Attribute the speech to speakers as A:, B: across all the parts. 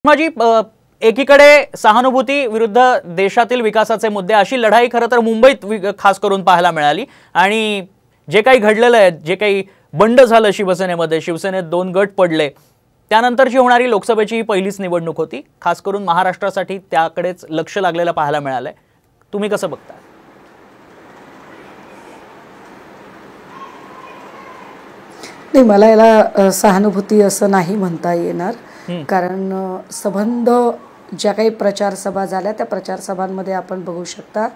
A: माझी एकीकडे सहानुभूती विरुद्ध देशातील विकासाचे मुद्दे अशी लढाई खरं तर मुंबईत खास करून पाहायला मिळाली आणि जे काही घडलेलं आहे, जे काही बंड झालं शिवसेनेमध्ये, शिवसेनेत 2 गट पडले, त्यानंतरची होणारी लोकसभेची ही पहिलीच निवडणूक होती. खास करून महाराष्ट्रासाठी त्याकडेच लक्ष लागलेलं पाहायला मिळालंय. तुम्ही कसं बघता?
B: नाही, मला याला सहानुभूती असं नाही म्हणता येणार. कारण संबंध ज्या काही प्रचार सभा झाल्या त्या प्रचार सभांमध्ये आपण बघू शकता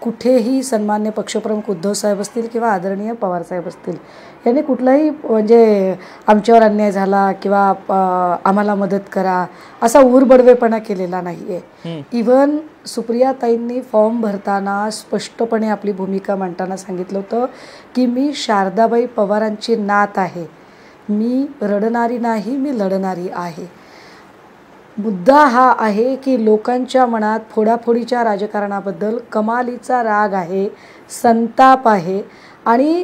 B: कुठेही सन्मान्य पक्षप्रमुख उद्धव साहेब असतील किंवा आदरणीय पवार साहेब असतील यांनी कुठलाही म्हणजे आमच्यावर अन्याय झाला किंवा आम्हाला मदत करा असा उरबडवेपणा केलेला नाही आहे. इव्हन सुप्रियाताईंनी फॉर्म भरताना स्पष्टपणे आपली भूमिका मांडताना सांगितलं होतं की मी शारदाबाई पवारांची नात आहे, मी रडणारी नाही, मी लढणारी आहे. मुद्दा हा आहे की लोकांच्या मनात फोडाफोडीच्या राजकारणाबद्दल कमालीचा राग आहे, संताप आहे आणि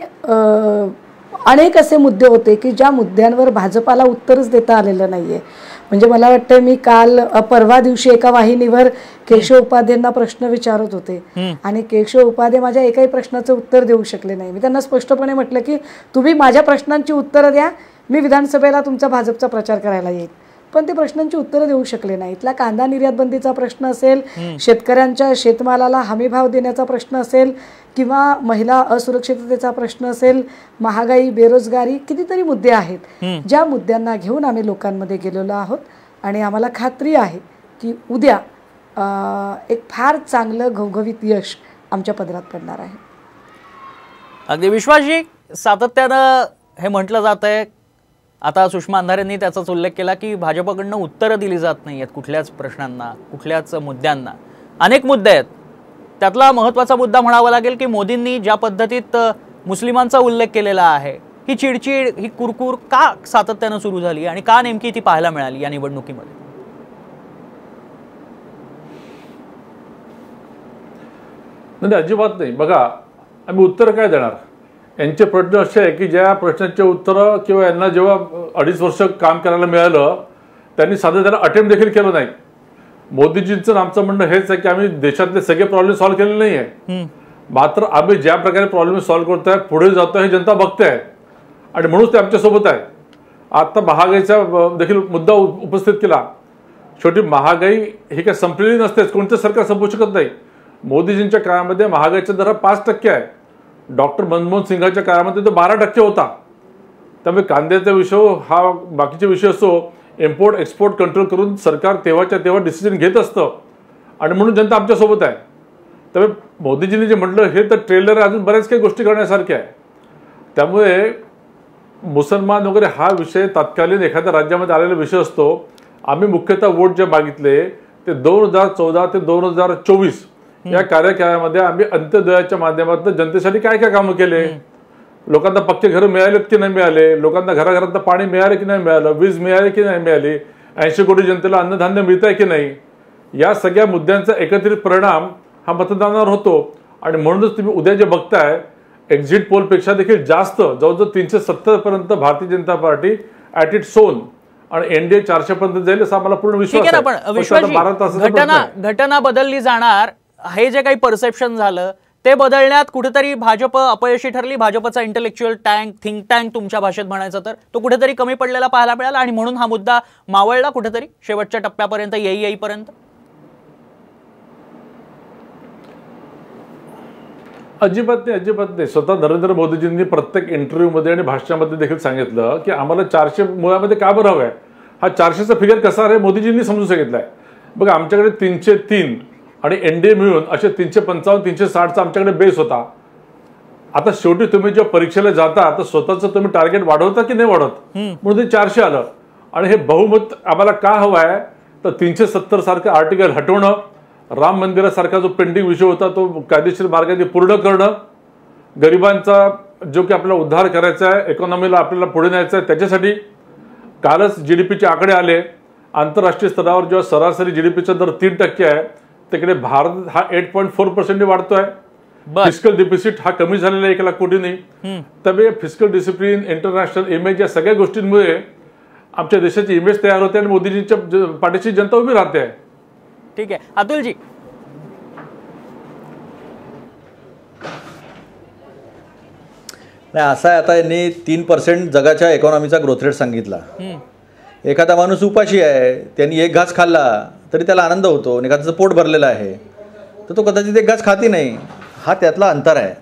B: अनेक असे मुद्दे होते की ज्या मुद्द्यांवर भाजपाला उत्तरच देता आलेलं नाही आहे. म्हणजे मला वाटतं मी काल परवा दिवशी एका वाहिनीवर केशव उपाध्यांना प्रश्न विचारत होते आणि केशव उपाध्ये माझ्या एकाही प्रश्नाचं उत्तर देऊ शकले नाही. मी त्यांना स्पष्टपणे म्हटलं की तुम्ही माझ्या प्रश्नांची उत्तरं द्या, मी विधानसभेला तुमचा भाजपचा प्रचार करायला येईल. पण ते प्रश्नांची उत्तरं देऊ शकले नाही. इथला कांदा निर्यात बंदीचा प्रश्न असेल, शेतकऱ्यांच्या शेतमालाला हमीभाव देण्याचा प्रश्न असेल किंवा महिला असुरक्षिततेचा प्रश्न असेल, महागाई, बेरोजगारी, कितीतरी मुद्दे आहेत ज्या मुद्द्यांना घेऊन आम्ही लोकांमध्ये गेलेलो आहोत आणि आम्हाला खात्री आहे की उद्या एक फार चांगलं घवघवीत यश आमच्या पदरात पडणार आहे.
A: अगदी विश्वासजी, सातत्यानं हे म्हटलं जात आहे, आता सुषमा अंधारेंनी त्याचाच उल्लेख केला की भाजपकडनं उत्तरं दिली जात नाही आहेत कुठल्याच प्रश्नांना, कुठल्याच मुद्द्यांना. अनेक मुद्दे आहेत. त्यातला महत्त्वाचा मुद्दा म्हणावा लागेल की मोदींनी ज्या पद्धतीत मुस्लिमांचा उल्लेख केलेला आहे, ही चिडचिड, ही कुरकुर का सातत्यानं सुरू झाली आणि का नेमकी ती पाहायला मिळाली या निवडणुकीमध्ये?
C: नाही, अजिबात नाही. बघा, आम्ही उत्तर काय देणार? यांचे प्रश्न असे आहे की ज्या प्रश्नाचे उत्तरं किंवा यांना जेव्हा 2.5 वर्ष काम करायला मिळालं त्यांनी साधं त्याला अटेम्प्ट देखील केलं नाही. मोदीजींचं आमचं म्हणणं हेच आहे की आम्ही देशातले सगळे प्रॉब्लेम सॉल्व्ह केले नाही आहे, मात्र आम्ही ज्या प्रकारे प्रॉब्लेम सॉल्व्ह करतोय, पुढे जातोय, हे जनता बघते आहे आणि म्हणूनच ते आमच्यासोबत आहे. आता महागाईचा देखील मुद्दा उपस्थित केला. शेवटी महागाई ही काय संपलेली नसतेच, कोणतं सरकार संपवू शकत नाही. मोदीजींच्या काळामध्ये महागाईचा दर 5% आहे. डॉक्टर मनमोहन सिंगाच्या काळामध्ये तो 12% होता. त्यामुळे कांद्याचा विषय हा बाकीचे विषय असो, इम्पोर्ट एक्सपोर्ट कंट्रोल करून सरकार तेव्हाच्या तेव्हा डिसिजन घेत असतं आणि म्हणून जनता आमच्यासोबत आहे. त्यामुळे मोदीजींनी जे म्हटलं हे तर ट्रेलर, अजून बऱ्याच काही गोष्टी करण्यासारख्या आहे. त्यामुळे मुसलमान वगैरे हा विषय तत्कालीन एखाद्या राज्यामध्ये आलेला विषय असतो. आम्ही मुख्यतः वोट जे मागितले ते 2014 ते 2024 या कार्यकाळामध्ये आम्ही अंत्योदयाच्या माध्यमातून जनतेसाठी काय काय कामं केले, लोकांना पक्के घरं मिळालेत की नाही मिळाले, लोकांना घराघरात पाणी मिळाले की नाही मिळालं, वीज मिळाली की नाही मिळाली, 80 कोटी जनतेला अन्नधान्य मिळत आहे की नाही, या सगळ्या मुद्द्यांचा एकत्रित परिणाम हा मतदानावर होतो. आणि म्हणूनच तुम्ही उद्या जे बघताय एक्झिट पोलपेक्षा देखील जास्त, जवळजवळ 370 पर्यंत Bharatiya Janata party at its own आणि एनडीए 400 पर्यंत जाईल असा मला पूर्ण विश्वास आहे.
A: घटना बदलली जाणार हे जे काही परसेप्शन झालं ते बदलण्यात कुठेतरी भाजप अपयशी ठरली. भाजपचा इंटेलेक्च्युअल थिंक टँक तुमच्या भाषेत म्हणायचं तर तो कुठेतरी कमी पडलेला पाहायला मिळाला आणि म्हणून हा मुद्दा मावळला कुठेतरी शेवटच्या टप्प्यापर्यंत येईपर्यंत.
C: अजिबात नाही, अजिबात नाही. स्वतः नरेंद्र मोदीजींनी प्रत्येक इंटरव्ह्यूमध्ये आणि भाषणामध्ये देखील सांगितलं की आम्हाला 400 मुळामध्ये का बरं हवं आहे. हा 400चा फिगर कसा आहे मोदीजींनी समजून सांगितलं आहे. बघा, आमच्याकडे 303 आणि एनडीए मिळून असे 355 360चा आमच्याकडे बेस होता. आता शेवटी तुम्ही जेव्हा परीक्षेला जाता तर स्वतःचं तुम्ही टार्गेट वाढवता की नाही वाढवत, म्हणून ते 400 आलं. आणि हे बहुमत आम्हाला का हवं आहे तर 370 सारखं आर्टिकल हटवणं, राम मंदिरासारखा जो पेंडिंग विषय होता तो कायदेशीर मार्गाने पूर्ण करणं, गरिबांचा जो की आपल्याला उद्धार करायचा आहे, इकॉनॉमीला आपल्याला पुढे न्यायचं आहे, त्याच्यासाठी कालच GDPचे आकडे आले. आंतरराष्ट्रीय स्तरावर जेव्हा सरासरी GDPचा दर 3% आहे, तिकडे भारत हा 8.4% वाढतोय. फिस्कल डिफिसिट हा कमी झालेला आहे 1 लाख कोटी नाही. त्यामुळे फिस्कल डिसिप्लिन, इंटरनॅशनल इमेज या सगळ्या गोष्टींमुळे आमच्या देशाची इमेज तयार होते आणि मोदीजींच्या पाठीशी जनता उभी राहते.
A: ठीक आहे. अतुलजी,
D: नाही असं आहे, आता यांनी 3% जगाच्या इकॉनॉमीचा ग्रोथ रेट सांगितला. एखादा माणूस उपाशी आहे, त्यांनी एक घास खाल्ला तरी त्याला आनंद होतो, आणि एखाद्याचं पोट भरलेलं आहे तर तो कदाचित एक घास खाती नाही. हा त्यातला अंतर आहे.